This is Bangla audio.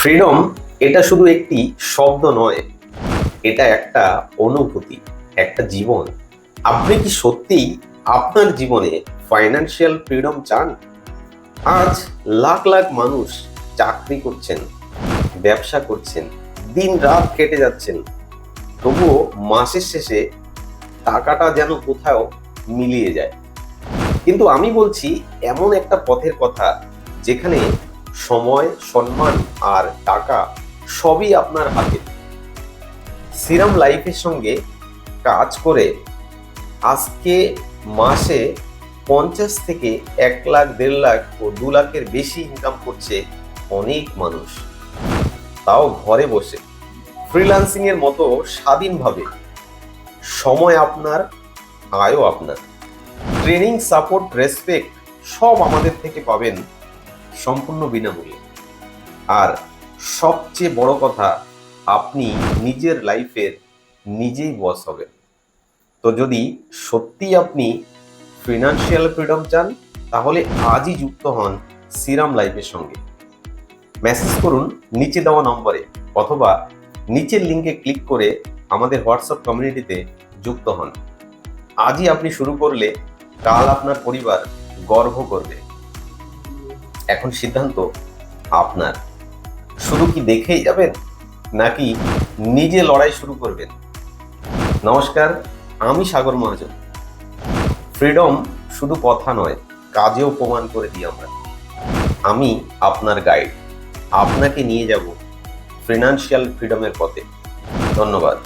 ফ্রিডম এটা শুধু একটি শব্দ নয়, এটা একটা অনুভূতি, একটা জীবন। আপনি কি সত্যিই আপনার জীবনে ফাইন্যান্সিয়াল ফ্রিডম চান? আজ লাখ লাখ মানুষ চাকরি করছেন, ব্যবসা করছেন, দিন রাত কেটে যাচ্ছেন, তবুও মাসের শেষে টাকাটা যেন কোথাও মিলিয়ে যায়। কিন্তু আমি বলছি এমন একটা পথের কথা যেখানে সময়, সম্মান আর টাকা সবই আপনার হাতে। সিরাম লাইফের সঙ্গে কাজ করে আজকে মাসে 50 থেকে 1 লাখ, 1.5 লাখ ও 2 লাখের বেশি ইনকাম করছে অনেক মানুষ, তাও ঘরে বসে ফ্রিল্যান্সিং এর মতো স্বাধীনভাবে। সময় আপনার, আয়ও আপনার। ট্রেনিং, সাপোর্ট, রেসপেক্ট সব আমাদের থেকে পাবেন সম্পূর্ণ বিনামূল্যে। আর সবচেয়ে বড় কথা, আপনি নিজের লাইফের নিজেই বস হবেন। তো যদি সত্যি আপনি ফিনান্সিয়াল ফ্রিডম চান, তাহলে আজই যুক্ত হন সিরাম লাইফের সঙ্গে। মেসেজ করুন নিচে দেওয়া নম্বরে, অথবা নিচের লিঙ্কে ক্লিক করে আমাদের হোয়াটসঅ্যাপ কমিউনিটিতে যুক্ত হন। আজই আপনি শুরু করলে কাল আপনার পরিবার গর্ব করবে। এখন সিদ্ধান্ত আপনার। শুধু কি দেখেই যাবেন, নাকি নিজে লড়াই শুরু করবেন? নমস্কার, আমি সাগর মহাজন। ফ্রিডম শুধু কথা নয়, কাজেও প্রমাণ করে দিই আমরা। আমি আপনার গাইড, আপনাকে নিয়ে যাব ফিনান্সিয়াল ফ্রিডমের পথে। ধন্যবাদ।